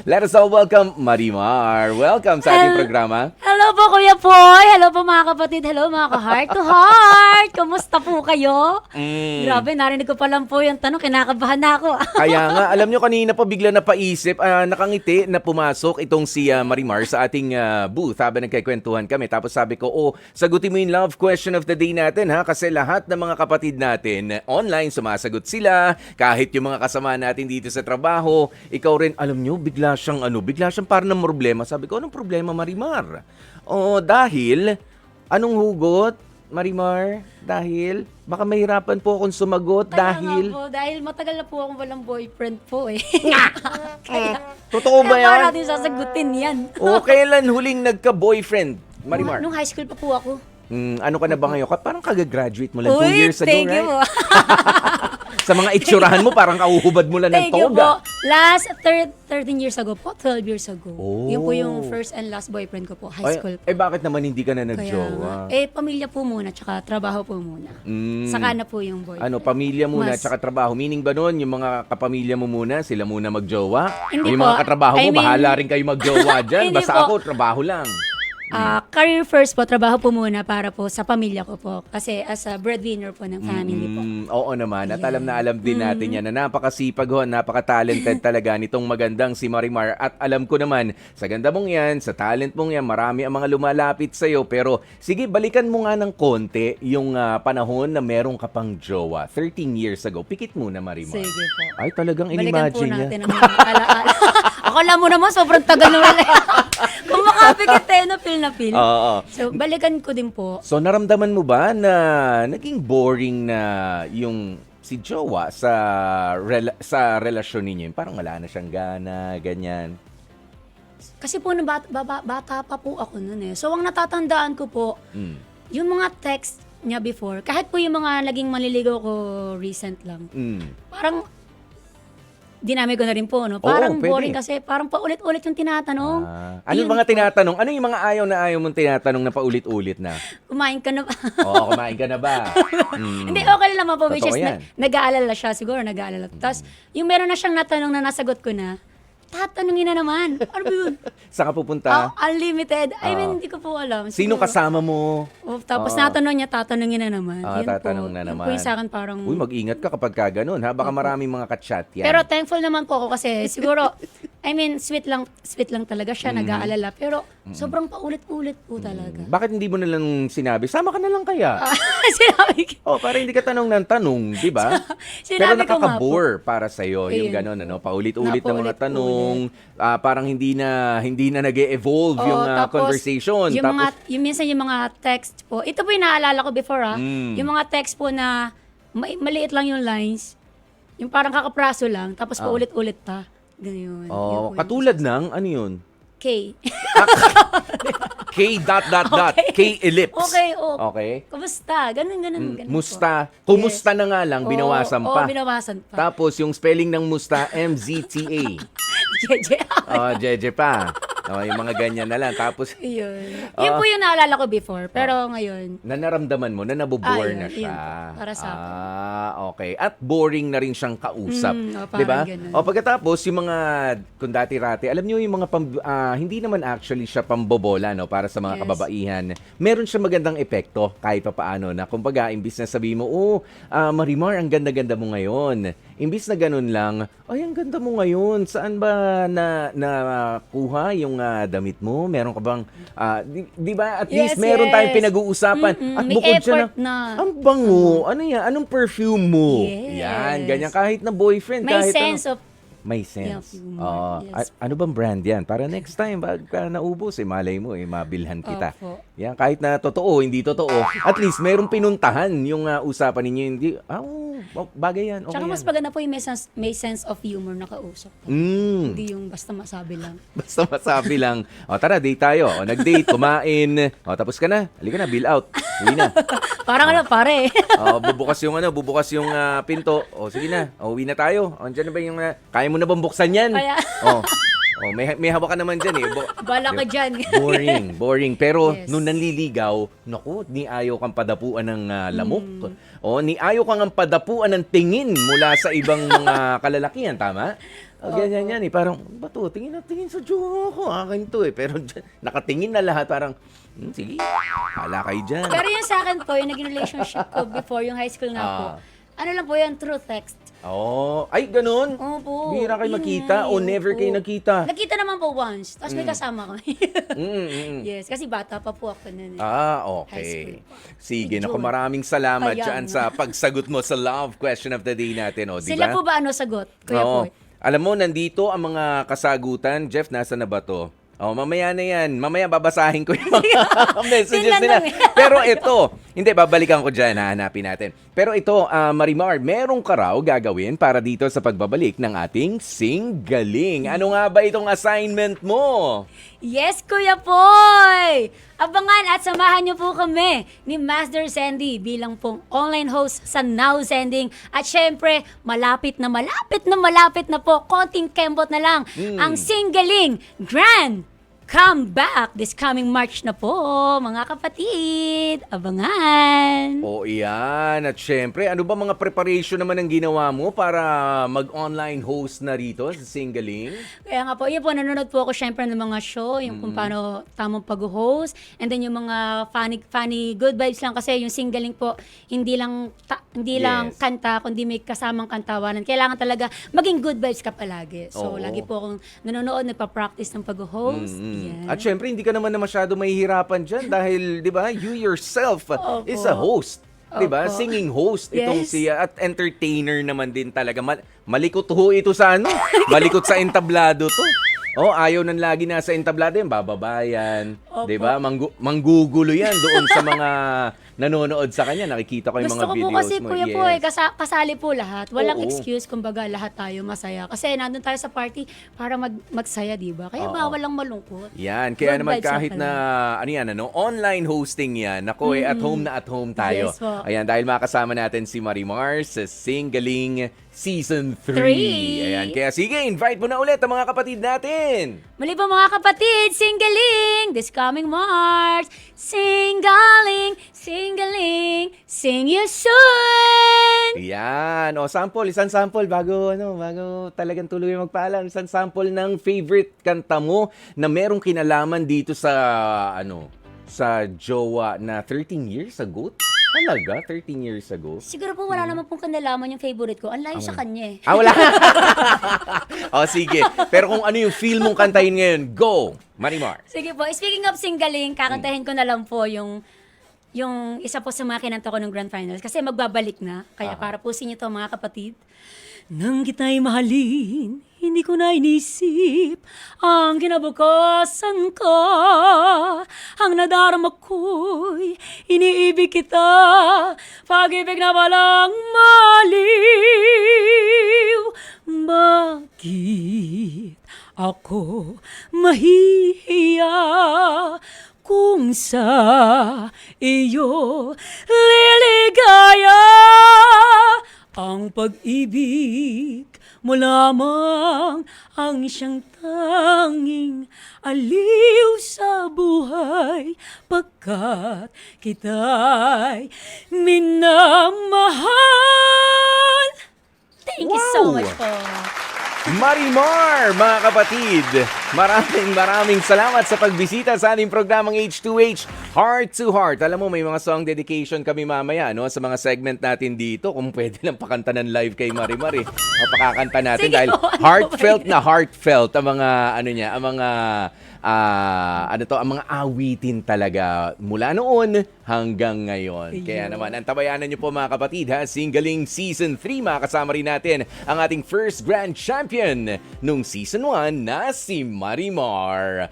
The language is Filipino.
Let us all welcome Marimar. Welcome sa ating programa. Hello po, Kuya Poy. Hello po, mga kapatid. Hello, mga ka-heart to heart. Kumusta po kayo? Grabe, narinig ko pa lang po yung tanong. Kinakabahan na ako. Kaya nga, alam nyo kanina pa bigla napaisip, nakangiti na pumasok itong si Marimar sa ating booth habang nagkikwentuhan kami. Tapos sabi ko, sagutin mo yung love question of the day natin ha, kasi lahat ng mga kapatid natin online, sumasagot sila. Kahit yung mga kasama natin dito sa trabaho, ikaw rin, alam nyo, bigla siyang parang ng problema. Sabi ko, anong problema, Marimar? Dahil, anong hugot, Marimar? Dahil, baka mahirapan po akong sumagot dahil... Dahil matagal na po akong walang boyfriend po eh. Totoo ba Kaya yan? paano natin sasagutin yan? Kailan huling nagka-boyfriend, Marimar? Nung high school pa po ako. Ano ka na ba ngayon? Parang kagagraduate mo lang 2 years ago, thank right? you po. Sa mga itsurahan mo, parang kauhubad mo lang ng Thank you toga. po. Last 13 years ago po, 12 years ago. Oh. Yun po yung first and last boyfriend ko po, high school po. Bakit naman hindi ka na Kaya nag-jowa? nga. Pamilya po muna, tsaka trabaho po muna. Saka na po yung boyfriend. Pamilya muna, Mas- tsaka trabaho. Meaning ba nun, yung mga kapamilya mo muna, sila muna mag-jowa? Hindi Yung po. mga katrabaho mo, I mean- bahala rin kayo mag-jowa dyan. Hindi Basta po. ako, trabaho lang. Career first po, trabaho po muna para po sa pamilya ko po. Kasi as a breadwinner po ng family po. Oo naman, at alam na alam din natin yan na napakasipag ho, napaka-talented talaga nitong magandang si Marimar. At alam ko naman, sa ganda mong yan, sa talent mong yan, marami ang mga lumalapit sa'yo. Pero sige, balikan mo nga ng konti yung panahon na meron ka pang jowa. 13 years ago. Pikit muna, Marimar. Sige po. Ay, talagang Balikan po in-imagine niya. natin ang mga alaala. Akala mo naman, sobrang tagal na wala. Kung makapikit tayo na feel na feel. Oo. So, balikan ko din po. So, naramdaman mo ba na naging boring na yung si jowa sa relasyon ninyo? Parang wala na siyang gana, ganyan. Kasi po, nung bata pa po ako nun eh. So, ang natatandaan ko po, yung mga text niya before, kahit po yung mga naging manliligaw ko recent lang, parang dinami ko na rin po, no? Parang pwede. boring kasi parang paulit-ulit yung tinatanong. Ano yung mga tinatanong? Ano yung mga ayaw na ayaw mong tinatanong na paulit-ulit na? Kumain ka na ba? Oo, kumain ka na ba? Hindi, okay lang naman po. Which Totoo is, yan. nag-aalala siya. Siguro, nag-aalala. Tapos, yung meron na siyang natanong na nasagot ko na, tatanungin na naman. Ano ba yun? Saan ka pupunta? Unlimited. I mean, hindi ko po alam. Sino Siguro. kasama mo? Tapos natanong niya, tatanungin na naman. Yun Tatanong po. na Yun naman. po yung sa akin parang... Uy, mag-ingat ka kapag ka ganun, ha? Baka maraming mga ka-chat yan. Pero thankful naman po ako kasi siguro, I mean, sweet lang talaga siya, nag-aalala. Pero sobrang paulit-ulit po talaga. Bakit hindi mo na lang sinabi? Sama ka na lang kaya? Sinabi ko. Para hindi ka tanong ng tanong, di ba? Pero Sinabi ko nga po. nakaka-bore para sa'yo, yung Ayun. gano'n, ano? Paulit-ulit na mga Napaulit-ulit. tanong, parang hindi na nag-e-evolve yung Tapos, conversation. Yung minsan yung mga text po, ito po yung naalala ko before yung mga text po na maliit lang yung lines, yung parang kakapraso lang, tapos paulit-ulit pa. Ganyan. Yun po yung katulad ng, ano yun? K. K dot dot dot, K ellipse. Okay. Kumusta? Ganun. Musta. Kumusta na nga lang, binawasan pa. Binawasan pa. Tapos yung spelling ng musta, MZTA. Jeje. Jeje pa. Yung mga ganyan na lang. Tapos, Yun. Yun po yung naalala ko before. Pero ngayon, na naramdaman mo na nabobore yun, na siya. yun. Para sa akin. Okay. At boring na rin siyang kausap. parang 'Di ba? ganun. Pagkatapos yung mga kung dati-rati, alam niyo yung mga hindi naman actually siya pambobola no para sa mga Yes. kababaihan. Meron siya magandang epekto kahit papaano na kumbaga imbis na sabi mo, Marimar, ang ganda-ganda mo ngayon. Imbis na ganun lang, ay ang ganda mo ngayon. Saan ba nakuha yung damit mo? Meron ka bang di ba at least Yes, meron tayong yes. pinag-uusapan at May bukod siya effort na. ang bango. Ano yan? Anong perfume mo? Yes. Yan, ganyan. Kahit na boyfriend, may kahit sense ano. of May sense. humor. Oo. Yes. Ano bang brand yan? Para next time, pagka naubos, malay mo, mabilhan kita. Opo. Yan, kahit na totoo, hindi totoo. At least, merong pinuntahan yung usapan ninyo. Hindi, bagay yan. Okay Tsaka mas yan. maganda po yung may sense of humor na kausap. Hindi yung basta masabi lang. Basta masabi lang, tara, date tayo. Nag-date, kumain. Tapos ka na. Halika na, bill out. Uwi na. Parang pare. Bubukas yung pinto. Sige na. Uwi na tayo. Andiyan na ba yung kaya mo na bang buksan yan? Kaya- Oh, may hawak ka naman dyan eh. Bala ka dyan. Boring. Pero Yes. nung nanliligaw, naku, ni ayaw kang padapuan ng lamok. O, ni ayaw kang padapuan ng tingin mula sa ibang mga kalalakihan, tama? O, ganyan yan eh. Parang, ba to? Tingin sa jowa ko. Akin to eh. Pero dyan, nakatingin na lahat. Parang, sige, hala kayo dyan. Pero yung sa akin po, yung naging relationship ko before, yung high school nga po, ano lang po yan, through text. Oh, ay, ganun? Opo. Bihira kayo Yun magkita nga, o yun never po. kayo nagkita? Nagkita naman po once. Tapos may kasama kami. Mm. Yes, kasi bata pa po ako nun. Eh. Ah, High okay. school pa. Sige, Enjoy. naku, maraming salamat Ayan dyan nga. sa pagsagot mo sa love question of the day natin, o, di Sila ba? po ba ano sagot? Kuya Oo. Poy? Alam mo, nandito ang mga kasagutan. Jeff, nasa na ba to? Oh, mamaya na yan. Mamaya babasahin ko yung mga messages Tingnan nila. lang eh. Pero ito, hindi, babalikan ko dyan. Hahanapin natin. Pero ito, Marimar, merong ka raw gagawin para dito sa pagbabalik ng ating Singgaling. Ano nga ba itong assignment mo? Yes, Kuya Poy! Abangan at samahan niyo po kami ni Master Sandy bilang pong online host sa Now Sending. At syempre, malapit na po, konting kembot na lang, ang Singgaling Grand Comeback this coming March na po, mga kapatid. Abangan! O iyan. At syempre, ano ba mga preparation naman ang ginawa mo para mag-online host na rito sa Singgaling? Kaya nga po, yun po, nanonood po ako syempre ng mga show, yung kung paano tamang pag-host, and then yung mga funny good vibes lang kasi yung Singgaling po, hindi lang Yes. kanta, kundi may kasamang kantawanan. Kailangan talaga maging good vibes ka palagi. So, Oo. lagi po akong nanonood, nagpa-practice ng pag-host. Yan. At syempre, hindi ka naman na masyado mahihirapan dyan dahil, di ba, you yourself Opo. is a host. Di ba? Opo. Singing host. Itong Yes. siya at entertainer naman din talaga. Malikot ho ito sa ano? Malikot sa entablado to. Oh, ayaw nang lagi nasa entablado yan, bababayan. Opo. Di ba? Manggugulo yan doon sa mga nanonood sa kanya. Nakikita ko yung Gusto mga ko po videos kasi, mo. Kuya Yes. Poy, kasali po lahat. Walang Oo. excuse, kumbaga lahat tayo masaya. Kasi nandun tayo sa party para magsaya, di ba? Kaya Oo. bawal lang malungkot. Yan, kaya Good naman vibes lang kahit na, ano yan, online hosting yan, ako at home tayo. Yes po. Ayan, dahil makasama natin si Marimar sa Singgaling Season 3. Three. Ayan, kaya sige, invite mo na ulit ang mga kapatid natin. Muli po mga kapatid, Singgaling this coming March. Singgaling, sing you soon. Yan, isang sample bago talagang tuloy magpaalam, isang sample ng favorite kanta mo na merong kinalaman dito sa sa jowa na 13 years ago. Talaga? 13 years ago? Siguro po wala naman pong kanalaman yung favorite ko. Ang layo sa kanya eh. Wala. O, sige. Pero kung ano yung feel mong kantahin ngayon, go, Marimar. Sige po, speaking of Singgaling, kakantahin ko na lang po yung isa po sa mga kinanta ko ng Grand Finals kasi magbabalik na. Kaya para po sa inyo to mga kapatid. Nang kita'y mahalin, hindi ko na inisip ang kinabukasan ka. Ang nadarama ko'y iniibig kita, pag-ibig na walang maliw. Bakit ako mahihiya kung sa iyo liligaya? Ang pag-ibig mo lamang ang siyang tanging aliw sa buhay pagkat kita'y minamahal. Thank you so Wow! much po. Marimar, mga kapatid, maraming salamat sa pagbisita sa ating programang H2H Heart to Heart. Alam mo, may mga song dedication kami mamaya sa mga segment natin dito. Kung pwede lang pakanta ng live kay Marimar pakakanta natin Sige dahil po, ano heartfelt ang mga ang mga awitin talaga mula noon hanggang ngayon. Kaya naman, antabayanan niyo po mga kapatid Singgaling Season 3, makasama rin natin ang ating first grand champion nung Season 1 na si Marimar.